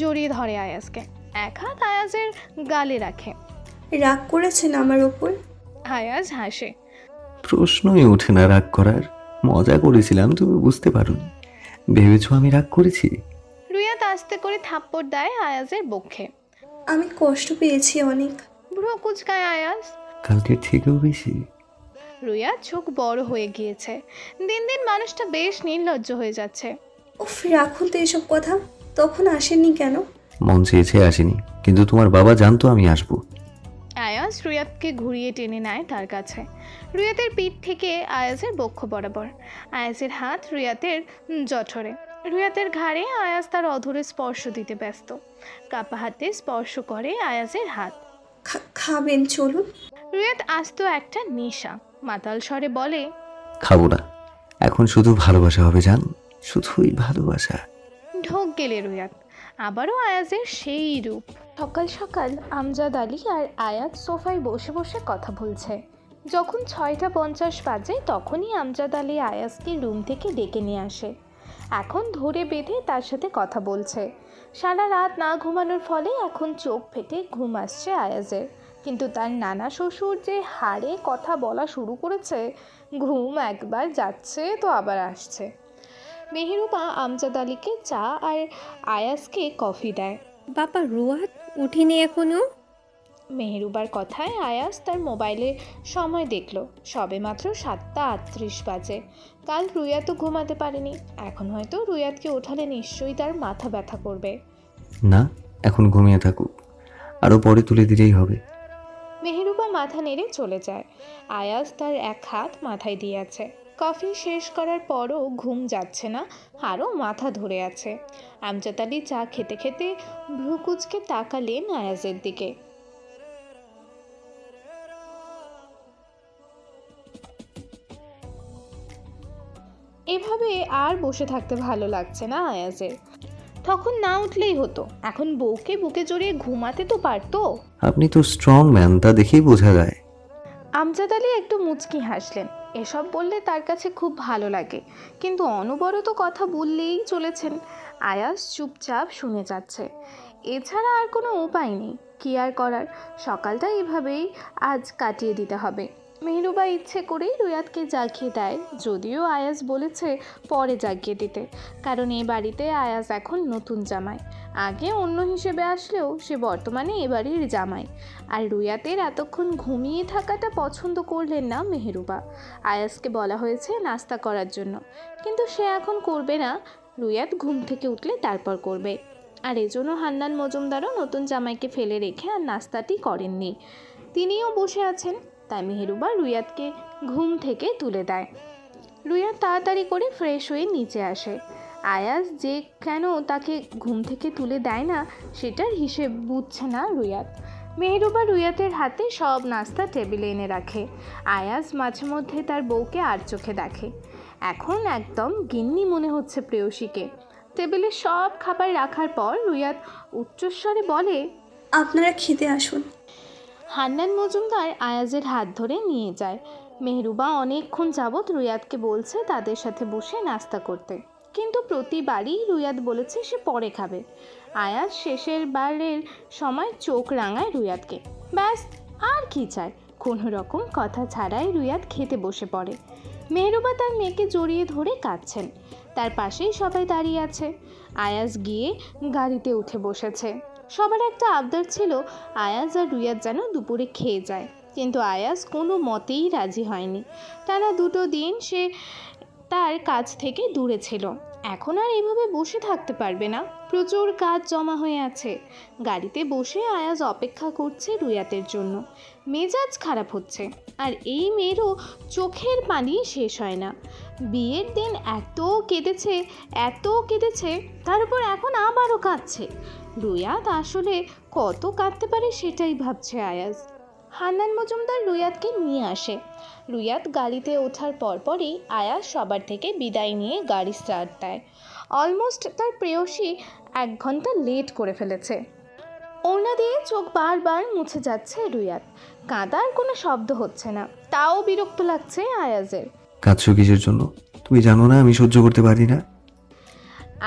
জড়িয়ে ধরে আয়াজকে। এক হাত আয়াজের গালে রাখে। রাগ করেছেন আমার ওপর? আয়াজ হাসে। প্রশ্নই ওঠে না রাগ করার। মজা করেছিলাম, তুমি বুঝতে পারোনি। ভেবেছো আমি রাগ করেছি? রুয়াত আস্তে করে থাপ্পড় দেয় আয়াজের বক্ষে। আমি কষ্ট পেয়েছি অনেক। ভ্রু কুচকায় আয়াজ। কালকের থেকেও বেশি। রুয়াত চোখ বড় হয়ে গিয়েছে। দিন দিন মানুষটা বেশ নির্লজ্জ হয়ে যাচ্ছে। উফ, রাখুন তো এসব কথা। তখন আসেননি কেন? মন চেয়েছে আসেনি, কিন্তু তোমার বাবা জানতো আমি আসবো। আয়াজ রুয়াতকে ঘুরিয়ে টেনে নেয় তার কাছে। রুয়াতের পিঠ থেকে আয়াজের বক্ষ বরাবর। আয়াজের হাত রুয়াতের জঠরে। রুয়াতের ঘাড়ে আয়াজ তার অধরে স্পর্শ দিতে ব্যস্ত। কাপা হাতে স্পর্শ করে আয়াজের হাত। খাবেন, চলুন। রুয়াত আস্ত একটা নেশা। মাতাল স্বরে বলে, খাবো না, এখন শুধু ভালোবাসা হবে জান, শুধুই ভালোবাসা। ঢোক গেলে রুয়াত। আবারও আয়াজের সেই রূপ। সকাল সকাল আমজাদ আলী আর আয়াজ সোফায় বসে বসে কথা বলছে। যখন 6:50 বাজে তখনই আমজাদ আলী আয়াজকে রুম থেকে ডেকে নিয়ে আসে। এখন ধরে বেঁধে তার সাথে কথা বলছে। সারা রাত না ঘুমানোর ফলে এখন চোখ ফেটে ঘুম আসছে আয়াজের। কিন্তু তার নানা শ্বশুর যে হাড়ে কথা বলা শুরু করেছে, ঘুম একবার যাচ্ছে তো আবার আসছে। মেহেরুবা আমজাদ আলীকে চা আর আয়াজকে কফি দেয়। বাবা রুয়াত উঠিনি এখনো? মেহেরুবার কথায় আয়াজ তার মোবাইলে সময় দেখল। সবে মাত্র 7:38 বাজে। কাল রুয়াতও ঘুমাতে পারেনি। এখন হয়তো রুয়াতকে ওঠালে নিশ্চয়ই তার মাথা ব্যথা করবে। না, এখন ঘুমিয়ে থাকুক, আরো পরে তুলে দিলেই হবে। মেহেরুবা মাথা নেড়ে চলে যায়। আয়াজ তার এক হাত মাথায় দিয়ে আছে। কফি শেষ করার পরও ঘুম যাচ্ছে না, আরও মাথা ধরে আছে। আমজাদ আলী চা খেতে খেতে ভ্রু কুঁচকে তাকালেন আয়াজের দিকে। এভাবে আর বসে থাকতে ভালো লাগছে না আয়াজের। তখন না উঠলেই হতো, এখন বউকে বুকে জড়িয়ে ঘুমাতে তো পারতো। আপনি তো স্ট্রং ম্যান, তা দেখেই বোঝা যায়। আমজাদ আলী একটু মুচকি হাসলেন। এসব বললে তার কাছে খুব ভালো লাগে, কিন্তু অনবরত কথা বললেই চলেছেন। আয়াজ চুপচাপ শুনে যাচ্ছে। এছাড়া আর কোনো উপায় নেই। কী আর করার, সকালটা এভাবেই আজ কাটিয়ে দিতে হবে। মেহরুবা ইচ্ছে করেই রুয়াতকে জাগিয়ে দেয়, যদিও আয়াজ বলেছে পরে জাগিয়ে দিতে, কারণ এ বাড়িতে আয়াজ এখন নতুন জামাই। আগে অন্য হিসেবে আসলেও সে বর্তমানে এ বাড়ির জামাই। আর রুয়াতের এতক্ষণ ঘুমিয়ে থাকাটা পছন্দ করলেন না মেহরুবা। আয়াজকে বলা হয়েছে নাস্তা করার জন্য, কিন্তু সে এখন করবে না। রুয়াত ঘুম থেকে উঠলে তারপর করবে। আর এজন্য হান্নান মজুমদারও নতুন জামাইকে ফেলে রেখে আর নাস্তাটি করেননি। তিনিও বসে আছেন। তাই মেহরুবা রুয়াতকে ঘুম থেকে তুলে দেয়। রুয়াত তাড়াতাড়ি করে ফ্রেশ হয়ে নিচে আসে। আয়াজ যে কেন তাকে ঘুম থেকে তুলে দেয় না সেটার হিসেব বুঝছে না রুয়াত। মেহরুবা রুয়াতের হাতে সব নাস্তা টেবিলে এনে রাখে। আয়াজ মাঝে মধ্যে তার বউকে আর চোখে দেখে। এখন একদম গিন্নি মনে হচ্ছে প্রেয়সীকে। টেবিলে সব খাবার রাখার পর রুয়াত উচ্চস্বরে বলে, আপনারা খেতে আসুন। হান্নান মজুমদার আয়াজের হাত ধরে নিয়ে যায়। মেহরুবা অনেকক্ষণ যাবৎ রুয়াতকে বলছে তাদের সাথে বসে নাস্তা করতে, কিন্তু প্রতিবারই রুয়াত বলেছে সে পরে খাবে। আয়াজ শেষের বারের সময় চোখ রাঙায় রুয়াতকে। ব্যাস, আর কি চায়? কোনো রকম কথা ছাড়াই রুয়াত খেতে বসে পড়ে। মেহরুবা তার মেয়েকে জড়িয়ে ধরে কাঁদছেন। তার পাশেই সবাই দাঁড়িয়ে আছে। আয়াজ গিয়ে গাড়িতে উঠে বসেছে। সবার একটা আবদার ছিল আয়াজ আর রুয়াত যেন দুপুরে খেয়ে যায়। কিন্তু আয়াজ কোনো মতেই রাজি হয়নি। টানা 2 দিন সে তার কাজ থেকে দূরে ছিল। এখন আর এভাবে বসে থাকতে পারবে না, প্রচুর কাজ জমা হয়ে আছে। গাড়িতে বসে আয়াজ অপেক্ষা করছে রুয়াতের জন্য। মেজাজ খারাপ হচ্ছে, আর এই মেয়েরও চোখের পানি শেষ হয় না। বিয়ের দিন এত কেঁদেছে, তার উপর এখন আবারও কাঁদছে। রুয়াত আসলে কত কাঁদতে পারে সেটাই ভাবছে আয়াজ। হান্নান মজুমদার রুয়াতকে নিয়ে আসে। রুয়াত গাড়িতে ওঠার পরপরই আয়াজ সবার থেকে বিদায় নিয়ে গাড়ি স্টার্ট দেয়। অলমোস্ট তার প্রেয়সী 1 ঘন্টা লেট করে ফেলেছে। ওড়না দিয়ে চোখ বারবার মুছে যাচ্ছে রুয়াত। কাঁদার কোনো শব্দ হচ্ছে না, তাও বিরক্ত লাগছে আয়াজের। কাঁদছো কিসের জন্য? তুমি জানো না আমি সহ্য করতে পারি না।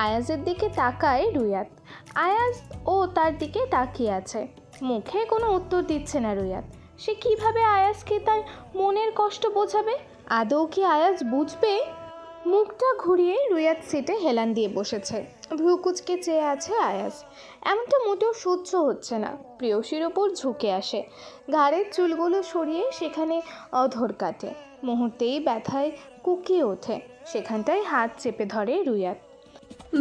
আয়াজের দিকে তাকায় রুয়াত। আয়াজ ও তার দিকে তাকিয়ে আছে, মুখে কোনো উত্তর দিচ্ছে না রুয়াত। সে কিভাবে আয়াজকে তার মনের কষ্ট বোঝাবে? আদৌ কি আয়াজ বুঝবে? মুখটা ঘুরিয়ে রুয়াত সিটে হেলান দিয়ে বসেছে। ভ্রুকুচকে চেয়ে আছে আয়াজ। এমনটা মোটেও সহ্য হচ্ছে না। প্রেয়সীর ওপর ঝুঁকে আসে, ঘাড়ের চুলগুলো সরিয়ে সেখানে অধর কাটে। মুহূর্তেই ব্যথায় কুকিয়ে ওঠে, সেখানটায় হাত চেপে ধরে রুয়াত।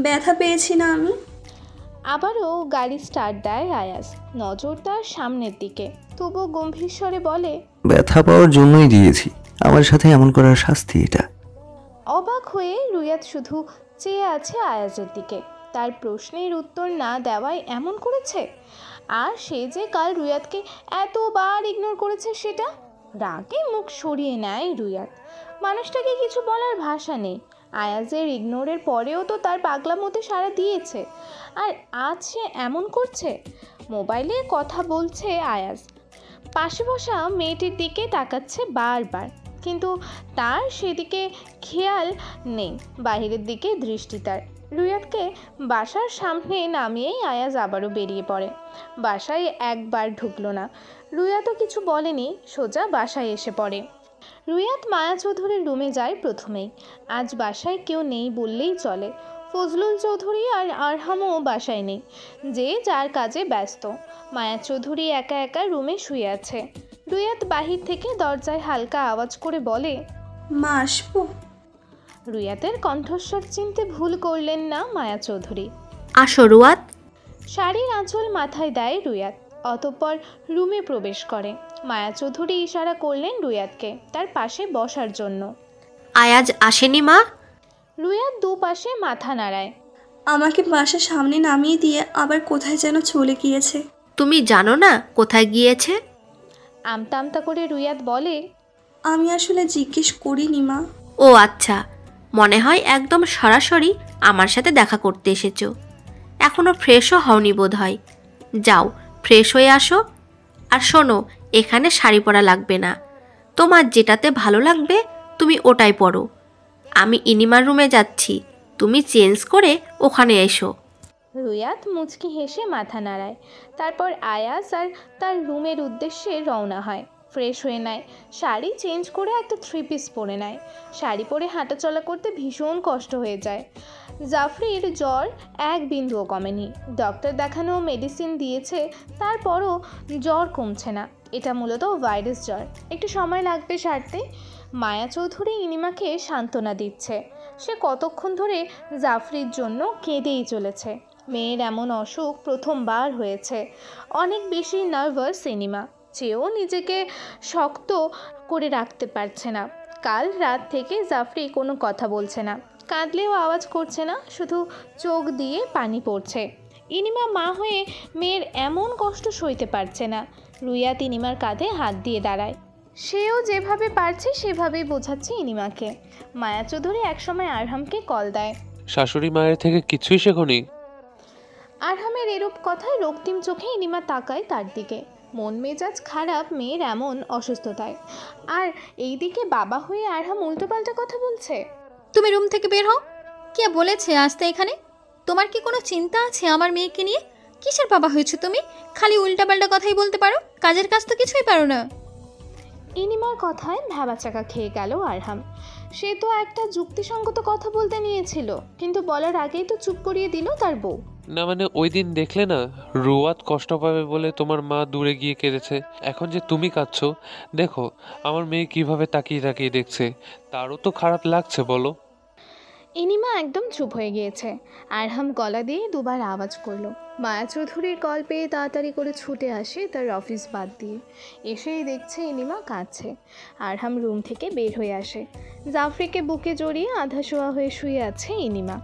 ব্যথা পেয়েছি না আমি? আবারও গাড়ি স্টার্ট দেয় আয়াজ, নজর তার সামনের দিকে। তবুও গম্ভীর স্বরে বলে, ব্যথা পাওয়ার জন্যই দিয়েছি, আমার সাথে এমন করার শাস্তি এটা। অবাক হয়ে রুয়াত শুধু চেয়ে আছে আয়াজের দিকে। তার প্রশ্নের উত্তর না দেওয়ায় এমন করেছে। আর সে যে কাল রুয়াতকে এতবার ইগনোর করেছে সেটা। রাগে মুখ সরিয়ে নেয় রুয়াত। মানুষটাকে কিছু বলার ভাষা নেই। আয়াজের ইগনোরের পরেও তো তার পাগলামোতে সাড়া দিয়েছে, আর আজ সে এমন করছে। মোবাইলে কথা বলছে আয়াজ, পাশে বসা মেয়েটির দিকে তাকাচ্ছে বারবার, কিন্তু তার সেদিকে খেয়াল নেই। বাহিরের দিকে দৃষ্টি তার। রুয়াতকে বাসার সামনে নামিয়েই আয়াজ আবারও বেরিয়ে পড়ে। বাসায় একবার ঢুকলো না। রুয়াতও কিছু বলেনি, সোজা বাসায় এসে পড়ে। রুয়াত মায়া চৌধুরীর রুমে যায় প্রথমেই। আজ বাসায় কেউ নেই বললেই চলে। ফজলুল চৌধুরী আর আরহামও বাসায় নেই, যে যার কাজে ব্যস্ত। মায়া চৌধুরী একা একা রুমে শুয়ে আছে। রুয়াত বাহির থেকে দরজায় হালকা আওয়াজ করে বলে, মা আসবো? রুয়াতের কণ্ঠস্বর চিনতে ভুল করলেন না মায়া চৌধুরী। আসো রুয়াত। শাড়ির আঁচল মাথায় দেয় রুয়াত, অতঃপর রুমে প্রবেশ করে। মায়া চৌধুরী ইশারা করলেন রুয়াতকে তার পাশে বসার জন্য। আয়াজ আসেনি মা? রুয়াত দুপাশে মাথা নাড়ায়। আমাকে বাসার সামনে নামিয়ে দিয়ে আবার কোথায় যেন চলে গিয়েছে। তুমি জানো না কোথায় গিয়েছে? আমতা আমতা করে রুয়াত বলে, আমি আসলে জিজ্ঞেস করিনি মা। ও আচ্ছা, মনে হয় একদম সরাসরি আমার সাথে দেখা করতে এসেছো। এখনো ফ্রেশও হওনি বোধ হয়। যাও ফ্রেশ হয়ে আসো। আর শোনো, এখানে শাড়ি পরা লাগবে না, তোমার যেটাতে ভালো লাগবে তুমি ওটাই পরো। আমি ইনিমার রুমে যাচ্ছি, তুমি চেঞ্জ করে ওখানে এসো। রুয়াত মুচকি হেসে মাথা নাড়ায়। তারপর আয়াজ আর তার রুমের উদ্দেশ্যে রওনা হয়। ফ্রেশ হয়ে নেয়, শাড়ি চেঞ্জ করে একটা 3 পিস পরে নেয়। শাড়ি পরে হাঁটাচলা করতে ভীষণ কষ্ট হয়ে যায়। জাফরির জ্বর 1 বিন্দুও কমেনি। ডক্টর দেখানো মেডিসিন দিয়েছে, তারপরও জ্বর কমছে না। এটা মূলত ভাইরাস জ্বর, একটু সময় লাগবে সারতে। মায়া চৌধুরী ইনিমাকে সান্ত্বনা দিচ্ছে। সে কতক্ষণ ধরে জাফরির জন্য কেঁদেই চলেছে। মেয়ের এমন অসুখ প্রথমবার হয়েছে। অনেক বেশি নার্ভাস ইনিমা, চেয়েও নিজেকে শক্ত করে রাখতে পারছে না। কাল রাত থেকে জাফরি কোনো কথা বলছে না, কাঁদলেও আওয়াজ করছে না, শুধু চোখ দিয়ে পানি পড়ছে। ইনিমা মা হয়ে মেয়ের এমন কষ্ট সইতে পারছে না। রুয়াত ইনিমার কাঁধে হাত দিয়ে দাঁড়ায়। সেও যেভাবে পারছে সেভাবেই বোঝাচ্ছে ইনিমাকে। মায়া চৌধুরী একসময় আরহামকে কল দেয়। শাশুড়ি মায়ের থেকে কিছুই শেখনি? আরহামের এরূপ কথায় রক্তিম চোখে ইনিমা তাকায় তার দিকে। মন মেজাজ খারাপ মেয়ের এমন অসুস্থতায়, আর এইদিকে বাবা হয়ে আরহাম উল্টোপাল্টা কথা বলছে। তুমি রুম থেকে বের হও। কে বলেছে আসতে এখানে? তোমার কি কোনো চিন্তা আছে আমার মেয়েকে নিয়ে? কিসের বাবা হয়েছো তুমি? খালি উল্টাপাল্টা কথাই বলতে পারো, কাজের কাজ তো কিছুই পারো না। ইনিমার কথায় ভ্যাবাচাকা খেয়ে গেল আরহাম। সে তো একটা যুক্তিসঙ্গত কথা বলতে নিয়েছিল, কিন্তু বলার আগেই তো চুপ করিয়ে দিল তার বউ। না মানে ওই দিন দেখলে না, রুয়াত কষ্ট পাবে বলে তোমার মা দূরে গিয়ে কেঁদেছে। এখন যে তুমি কাঁদছো, দেখো আমার মেয়ে কিভাবে তাকিয়ে তাকিয়ে দেখছে, তারও তো খারাপ লাগছে বলো। ইনিমা একদম চুপ হয়ে গিয়েছে। আরহাম গলা দিয়ে দুবার আওয়াজ করলো। মায়া চৌধুরীর কল পেয়ে তাড়াতাড়ি করে ছুটে আসে তার অফিস বাদ দিয়ে। এসেই দেখছে ইনিমা কাঁদছে। আরহাম রুম থেকে বের হয়ে আসে। জাফরিকে বুকে জড়িয়ে আধা শোয়া হয়ে শুয়ে আছে ইনিমা।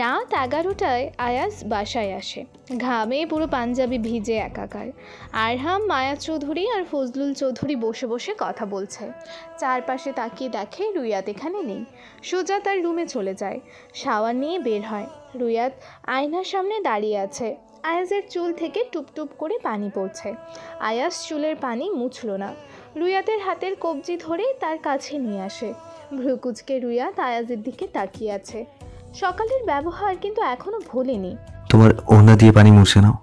রাত 11টায় আয়াজ বাসায় আসে। ঘামে পুরো পাঞ্জাবি ভিজে একাকার। আরহাম, মায়া চৌধুরী আর ফজলুল চৌধুরী বসে বসে কথা বলছে। চারপাশে তাকিয়ে দেখে রুইয়াত এখানে নেই। সোজা তার রুমে চলে যায়। শাওয়ার নিয়ে বের হয়। রুইয়াত আয়নার সামনে দাঁড়িয়ে আছে। আয়াজের চুল থেকে টুপটুপ করে পানি পড়ছে। আয়াজ চুলের পানি মুছল না। রুইয়াতের হাতের কবজি ধরে তার কাছে নিয়ে আসে। ভ্রুকুচকে রুইয়াত আয়াজের দিকে তাকিয়ে আছে। সকালের ব্যবহার কিন্তু এখনো ভোলেনি। তোমার ওড়না দিয়ে পানি মুছে নাও।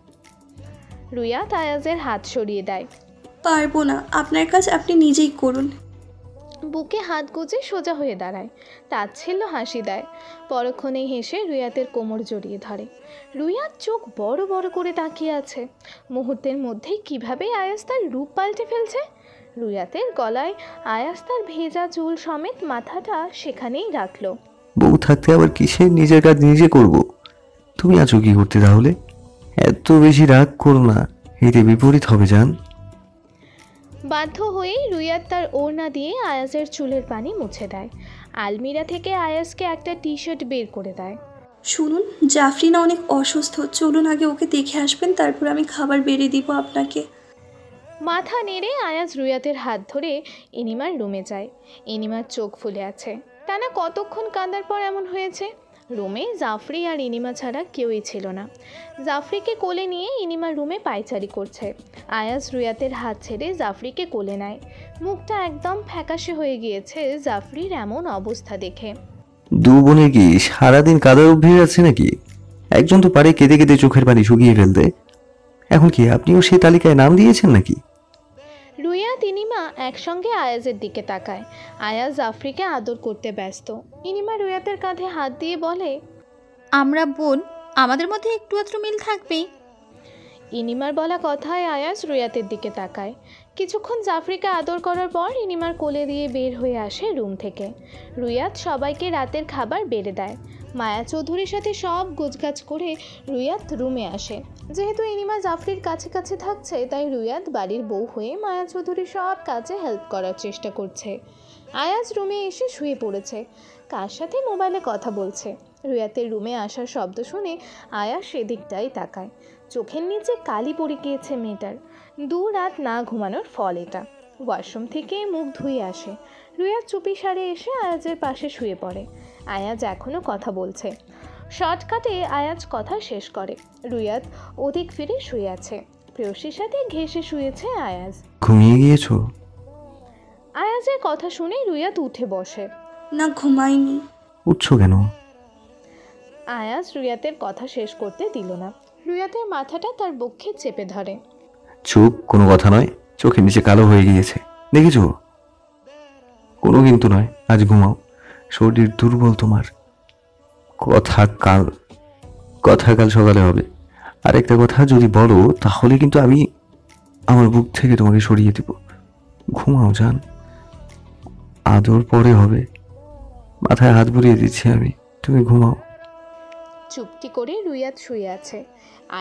রুইয়াত আয়াজের হাত সরিয়ে দেয়। পারবো না, আপনার কাজ আপনি নিজেই করুন। বুকে হাত গুজে সোজা হয়ে দাঁড়ায়। তাচ্ছিল্য হাসি দেয়। পরক্ষণেই হেসে রুইয়াতের কোমর জড়িয়ে ধরে। রুইয়াত চোখ বড় বড় করে তাকিয়ে আছে। মুহূর্তের মধ্যেই কিভাবে আয়াজ তার রূপ পাল্টে ফেলছে। রুইয়াতের গলায় আয়াজ তার ভেজা চুল সমেত মাথাটা সেখানেই রাখলো। বউ থাকতে আবার কিসের নিজের কাজ নিজে করব? তুমি আছো কি করতে তাহলে? এত বেশি রাগ করো না, এতে বিপরীত হবে জান। বাধ্য হয়েই রুইয়াত তার ওড়না দিয়ে আয়াজের চুলের পানি মুছে দেয়। আলমিরা থেকে আয়াজকে একটা টি শার্ট বের করে দেয়। শুনুন, জাফরিনা অনেক অসুস্থ, চলুন আগে ওকে দেখে আসবেন, তারপর আমি খাবার বেড়ে দিব আপনাকে। মাথা নেড়ে আয়াজ রুইয়াতের হাত ধরে ইনিমার রুমে যায়। ইনিমার চোখ ফুলে আছে। টানা কতক্ষণ কাঁদার পর এমন হয়েছে। রুমে জাফরি আর ইনিমা ছাড়া কেউই ছিল না। জাফরিকে কোলে নিয়ে ইনিমা রুমে পায়চারি করছে। আয়াজ রুইয়াতের হাত ছেড়ে জাফরিকে কোলে নেয়। মুখটা একদম ফ্যাকাশে হয়ে গিয়েছে জাফরির এমন অবস্থা দেখে। দু বোনের কি সারাদিন কাদার অভ্যেস আছে নাকি? একজন তো পারে কেঁদে কেঁদে চোখের পানি শুকিয়ে ফেলতে। এখন কি আপনিও সেই তালিকায় নাম দিয়েছেন নাকি? রুইয়াত ইনিমা একসঙ্গে আয়াজের দিকে তাকায়। আয়াজ জাফরিকে আদর করতে ব্যস্ত। ইনিমা রুইয়াতের কাঁধে হাত দিয়ে বলে, আমরা বোন, আমাদের মধ্যে একটু আধটু মিল থাকবেই। ইনিমার বলা কথায় আয়াজ রুইয়াতের দিকে তাকায়। কিছুক্ষণ জাফরিকে আদর করার পর ইনিমার কোলে দিয়ে বের হয়ে আসে রুম থেকে। রুইয়াত সবাইকে রাতের খাবার বেড়ে দেয়। মায়া চৌধুরীর সাথে সব গোছগাছ করে রুইয়াত রুমে আসে। যেহেতু ইনিমা জাফরির কাছে কাছে থাকছে, তাই রুইয়াত বাড়ির বউ হয়ে মায়া চৌধুরীর সব কাজে হেল্প করার চেষ্টা করছে। আয়াজ রুমে এসে শুয়ে পড়েছে। কার সাথে মোবাইলে কথা বলছে। রুইয়াতের রুমে আসার শব্দ শুনে আয়াজ সেদিকটাই তাকায়। চোখের নিচে কালি পড়ে গিয়েছে মেয়েটার। 2 রাত না ঘুমানোর ফল এটা। ওয়াশরুম থেকে মুখ ধুয়ে আসে। রুইয়াত চুপি সারে এসে আয়াজের পাশে শুয়ে পড়ে। আয়াজ এখনও কথা বলছে। শর্টকাটে আয়াজ কথা শেষ করে। রুইয়াত ওদিক ফিরে শুয়ে আছে। প্রেয়সীর সাথে ঘেঁষে শুয়েছে আয়াজ। ঘুমিয়ে গিয়েছো? আয়াজের কথা শুনে রুইয়াত উঠে বসে। না, ঘুমাইনি। উঠছো কেন? আয়াজ রুইয়াতের কথা শেষ করতে দিল না। রুইয়াতের মাথাটা তার বক্ষে চেপে ধরে। চুপ, কোনো কথা নয়। চোখের নিচে কালো হয়ে গিয়েছে, দেখেছো? কোনো কিন্তু নয়, আজ ঘুমাও। শরীর দুর্বল তোমার। কথা কাল সকালে হবে। আর একটা কথা যদি বলো তাহলে কিন্তু আমি আমার বুক থেকে তোমাকে সরিয়ে দেব। ঘুমাও জান, আদর পরে হবে। মাথায় হাত বুলিয়ে দিচ্ছি আমি, তুমি ঘুমাও। চুপটি করে রুইয়াত শুয়ে আছে।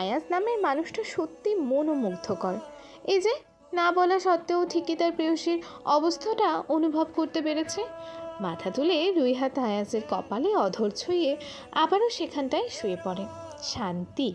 আয়াজ নামের মানুষটা সত্যি মনোমুগ্ধকর। এই যে না বলা সত্ত্বেও ঠিকই তার প্রেয়সীর অবস্থাটা অনুভব করতে পেরেছে। মাথা তুলে রুইহাত আয়াজের কপালে অধর ছুঁয়ে আবারও সেখানটায় শুয়ে পড়ে। শান্তি।